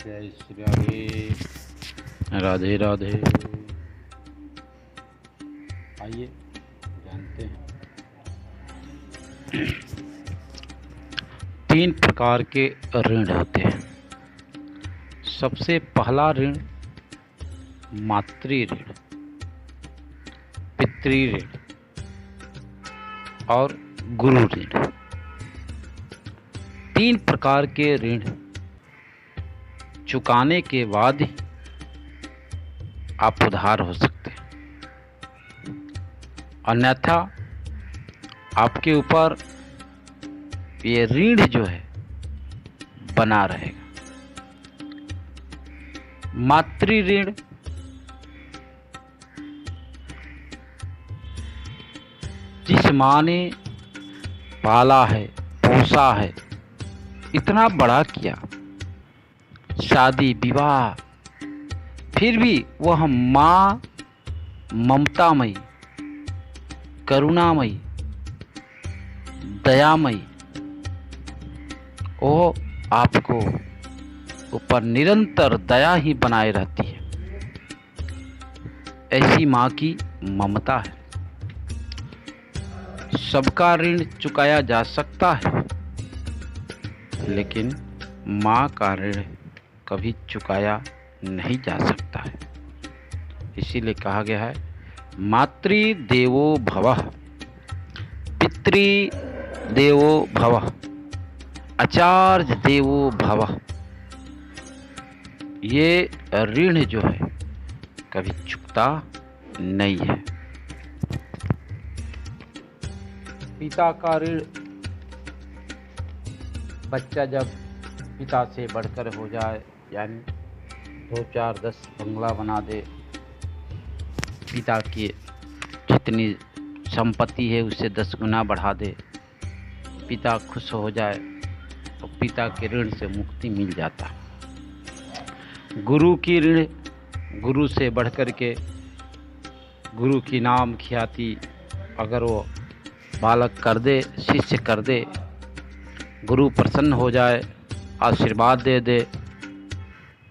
जय श्री राधे राधे। आइए जानते हैं। 3 प्रकार के ऋण होते हैं। सबसे पहला ऋण मातृ ऋण, पितृ ऋण और गुरु ऋण। 3 प्रकार के ऋण चुकाने के बाद ही आप उधार हो सकते हैं, अन्यथा आपके ऊपर ये ऋण जो है बना रहेगा। मातृ ऋण जिस माँ ने पाला है, पोसा है, इतना बड़ा किया, शादी विवाह, फिर भी वह माँ ममतामयी, करुणामयी, दयामयी, वो आपको ऊपर निरंतर दया ही बनाए रहती है। ऐसी माँ की ममता है। सबका ऋण चुकाया जा सकता है, लेकिन माँ का ऋण कभी चुकाया नहीं जा सकता है। इसीलिए कहा गया है मातृ देवो भवः, पितृ देवो भवः, आचार्य देवो भवः। ये ऋण जो है कभी चुकता नहीं है। पिता का ऋण, बच्चा जब पिता से बढ़कर हो जाए, यानी 2, 4, 10 बंगला बना दे, पिता की जितनी संपत्ति है उससे 10 गुना बढ़ा दे, पिता खुश हो जाए तो पिता के ऋण से मुक्ति मिल जाता है। गुरु की ऋण, गुरु से बढ़कर के गुरु की नाम ख्याति अगर वो बालक कर दे, शिष्य कर दे, गुरु प्रसन्न हो जाए, आशीर्वाद दे दे,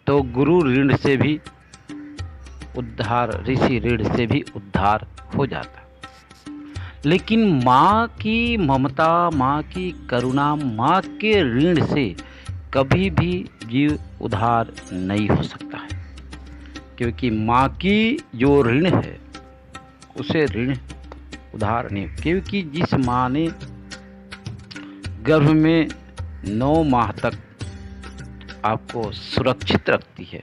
तो गुरु ऋण से भी उद्धार, ऋषि ऋण से भी उद्धार हो जाता। लेकिन माँ की ममता, माँ की करुणा, माँ के ऋण से कभी भी जीव उद्धार नहीं हो सकता है। क्योंकि माँ की जो ऋण है उसे ऋण उद्धार नहीं। क्योंकि जिस माँ ने गर्भ में 9 माह तक आपको सुरक्षित रखती है,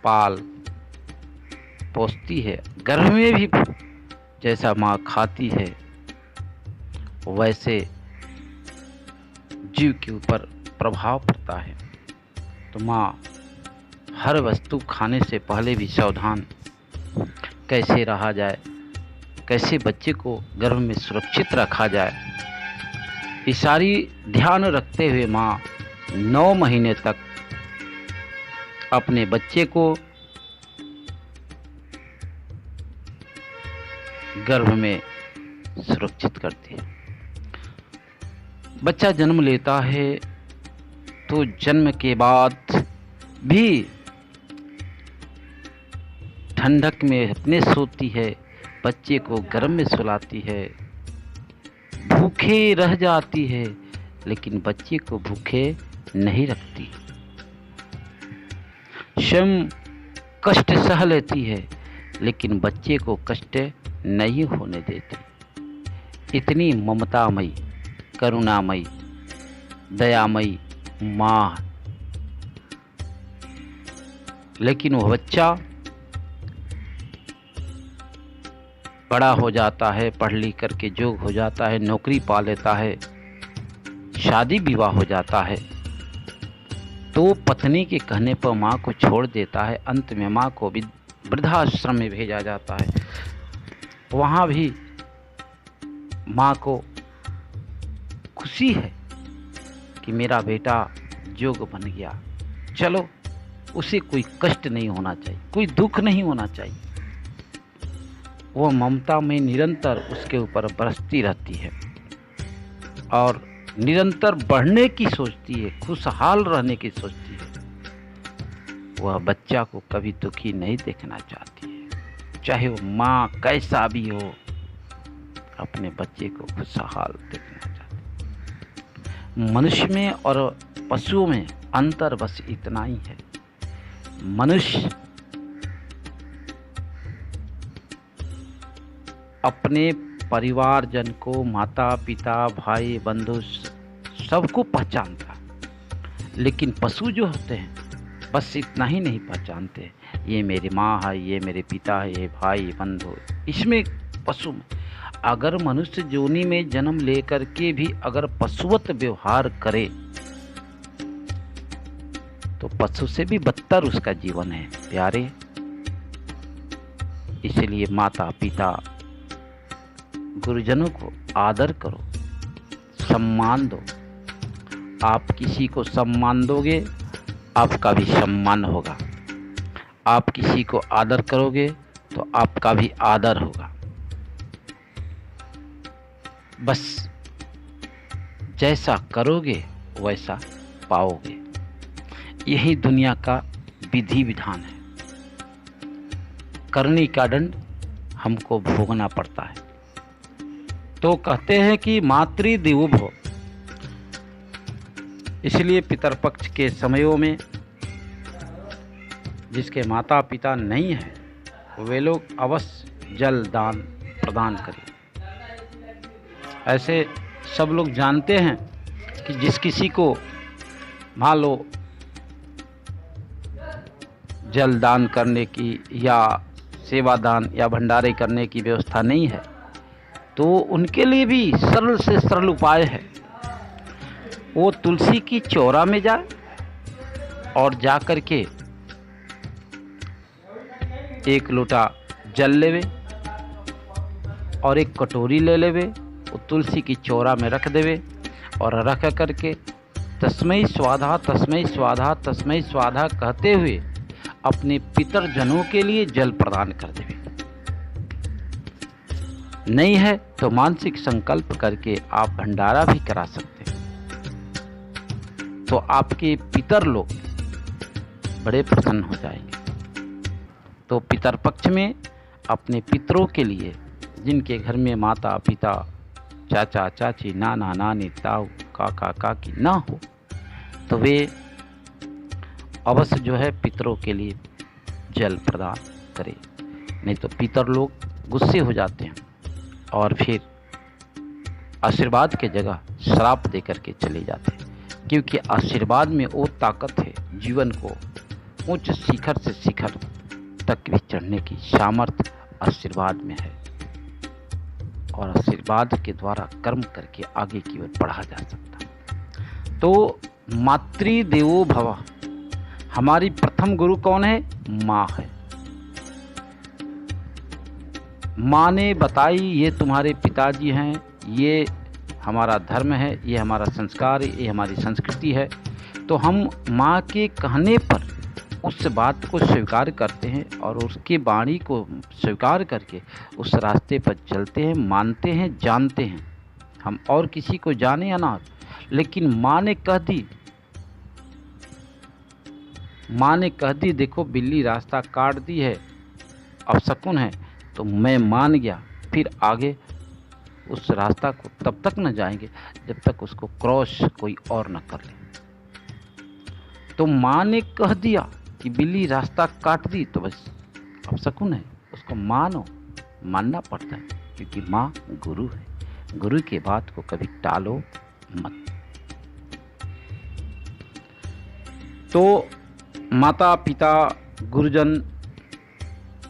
पाल पोसती है, गर्भ में भी जैसा माँ खाती है वैसे जीव के ऊपर प्रभाव पड़ता है। तो माँ हर वस्तु खाने से पहले भी सावधान, कैसे रहा जाए, कैसे बच्चे को गर्भ में सुरक्षित रखा जाए, ये सारी ध्यान रखते हुए माँ 9 महीने तक अपने बच्चे को गर्भ में सुरक्षित करती है। बच्चा जन्म लेता है तो जन्म के बाद भी ठंडक में अपने सोती है, बच्चे को गर्म में सुलाती है, भूखे रह जाती है, लेकिन बच्चे को भूखे नहीं रखती। स्वयं कष्ट सह लेती है, लेकिन बच्चे को कष्ट नहीं होने देती। इतनी ममतामयी, करुणामयी, दयामयी माँ। लेकिन वह बच्चा बड़ा हो जाता है, पढ़ लिख करके जोग हो जाता है, नौकरी पा लेता है, शादी विवाह हो जाता है, तो पत्नी के कहने पर माँ को छोड़ देता है। अंत में माँ को भी वृद्धाश्रम में भेजा जाता है। वहाँ भी माँ को खुशी है कि मेरा बेटा जोग बन गया। चलो, उसे कोई कष्ट नहीं होना चाहिए, कोई दुख नहीं होना चाहिए। वो ममता में निरंतर उसके ऊपर बरसती रहती है और निरंतर बढ़ने की सोचती है, खुशहाल रहने की सोचती है। वह बच्चा को कभी दुखी नहीं देखना चाहती है। चाहे वो माँ कैसा भी हो, अपने बच्चे को खुशहाल देखना चाहती है। मनुष्य में और पशुओं में अंतर बस इतना ही है। मनुष्य अपने परिवारजन को, माता पिता भाई बंधु सबको पहचानता, लेकिन पशु जो होते हैं बस इतना ही नहीं पहचानते, ये मेरी माँ है, ये मेरे पिता है, ये भाई बंधु। इसमें पशु में अगर मनुष्य जोनी में जन्म लेकर के भी अगर पशुवत व्यवहार करे तो पशु से भी बदतर उसका जीवन है प्यारे। इसलिए माता पिता गुरुजनों को आदर करो, सम्मान दो। आप किसी को सम्मान दोगे, आपका भी सम्मान होगा। आप किसी को आदर करोगे तो आपका भी आदर होगा। बस जैसा करोगे वैसा पाओगे। यही दुनिया का विधि विधान है। करनी का दंड हमको भोगना पड़ता है। तो कहते हैं कि मातृदेवो भव। इसलिए पितरपक्ष के समयों में जिसके माता पिता नहीं है वे लोग अवश्य जल दान प्रदान करें। ऐसे सब लोग जानते हैं कि जिस किसी को मान लो जल दान करने की या सेवा दान या भंडारे करने की व्यवस्था नहीं है तो उनके लिए भी सरल से सरल उपाय है। वो तुलसी की चौरा में जाए और जा कर के एक लोटा जल लेवे और एक कटोरी ले लेवे, वो तुलसी की चौरा में रख देवे और रख करके तस्मै स्वाधा तस्मै स्वाधा तस्मै स्वाधा कहते हुए अपने पितरजनों के लिए जल प्रदान कर देवे। नहीं है तो मानसिक संकल्प करके आप भंडारा भी करा सकते हैं, तो आपके पितर लोग बड़े प्रसन्न हो जाएंगे। तो पितर पक्ष में अपने पितरों के लिए, जिनके घर में माता पिता चाचा चाची नाना नानी ताऊ काका काकी ना हो, तो वे अवश्य जो है पितरों के लिए जल प्रदान करें। नहीं तो पितर लोग गुस्से हो जाते हैं और फिर आशीर्वाद के जगह श्राप दे करके चले जाते हैं, क्योंकि आशीर्वाद में वो ताकत है, जीवन को उच्च शिखर से शिखर तक भी चढ़ने की सामर्थ्य आशीर्वाद में है और आशीर्वाद के द्वारा कर्म करके आगे की ओर बढ़ा जा सकता है। तो मातृदेवो भव, हमारी प्रथम गुरु कौन है? माँ है। माँ ने बताई ये तुम्हारे पिताजी हैं, ये हमारा धर्म है, ये हमारा संस्कार है, ये हमारी संस्कृति है। तो हम माँ के कहने पर उस बात को स्वीकार करते हैं और उसकी वाणी को स्वीकार करके उस रास्ते पर चलते हैं, मानते हैं, जानते हैं। हम और किसी को जाने या ना, लेकिन माँ ने कह दी, माँ ने कह दी देखो बिल्ली रास्ता काट दी है, अब शकुन है, तो मैं मान गया। फिर आगे उस रास्ता को तब तक न जाएंगे जब तक उसको क्रॉस कोई और न कर ले। तो माँ ने कह दिया कि बिल्ली रास्ता काट दी तो बस अब शकुन है, उसको मानो, मानना पड़ता है, क्योंकि माँ गुरु है। गुरु की बात को कभी टालो मत। तो माता पिता गुरुजन,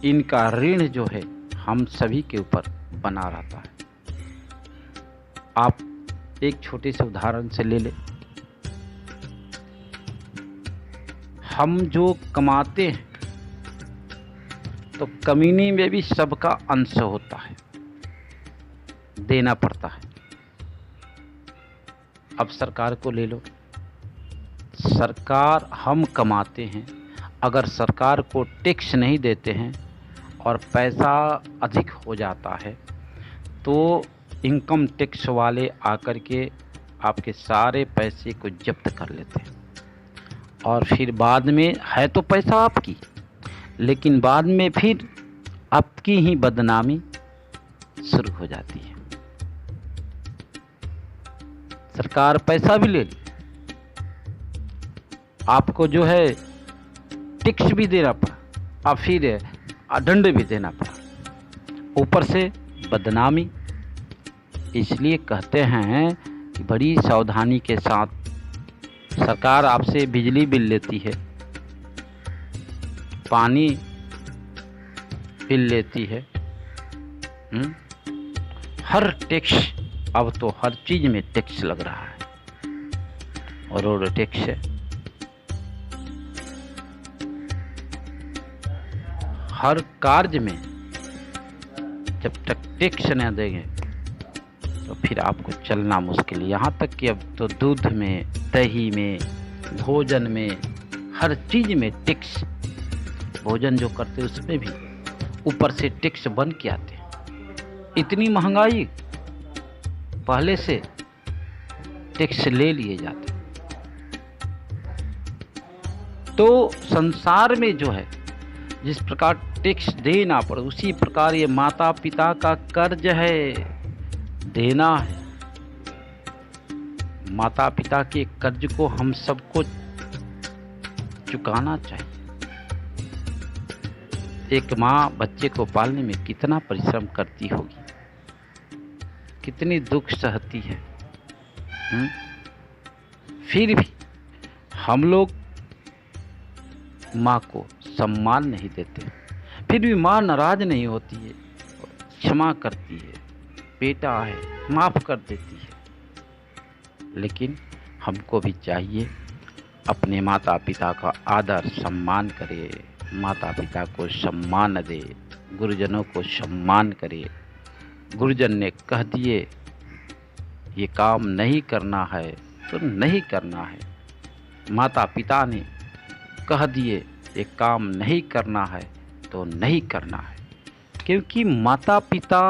इनका ऋण जो है हम सभी के ऊपर बना रहता है। आप एक छोटे से उदाहरण से ले लें। हम जो कमाते हैं तो कमीनी में भी सबका अंश होता है, देना पड़ता है। अब सरकार को ले लो, सरकार, हम कमाते हैं, अगर सरकार को टैक्स नहीं देते हैं और पैसा अधिक हो जाता है तो इनकम टैक्स वाले आकर के आपके सारे पैसे को जब्त कर लेते हैं और फिर बाद में है तो पैसा आपकी, लेकिन बाद में फिर आपकी ही बदनामी शुरू हो जाती है। सरकार पैसा भी ले ली, आपको जो है टैक्स भी देना पड़ा और फिर दंड भी देना पड़ा, ऊपर से बदनामी। इसलिए कहते हैं कि बड़ी सावधानी के साथ सरकार आपसे बिजली बिल लेती है, पानी बिल लेती है, हर टैक्स, अब तो हर चीज़ में टैक्स लग रहा है, और रोड टैक्स है। हर कार्य में जब तक टैक्स न देंगे तो फिर आपको चलना मुश्किल है। यहाँ तक कि अब तो दूध में, दही में, भोजन में, हर चीज़ में टैक्स। भोजन जो करते उसमें भी ऊपर से टैक्स बन के आते हैं। इतनी महंगाई, पहले से टैक्स ले लिए जाते। तो संसार में जो है जिस प्रकार टैक्स देना पड़े, उसी प्रकार ये माता पिता का कर्ज है, देना है। माता पिता के कर्ज को हम सबको चुकाना चाहिए। एक माँ बच्चे को पालने में कितना परिश्रम करती होगी, कितनी दुख सहती है, फिर भी हम लोग माँ को सम्मान नहीं देते। फिर भी माँ नाराज नहीं होती है, क्षमा करती है, बेटा है, माफ़ कर देती है। लेकिन हमको भी चाहिए अपने माता पिता का आदर सम्मान करे, माता पिता को सम्मान दे, गुरुजनों को सम्मान करे। गुरुजन ने कह दिए ये काम नहीं करना है तो नहीं करना है, माता पिता ने कह दिए ये काम नहीं करना है तो नहीं करना है। क्योंकि माता पिता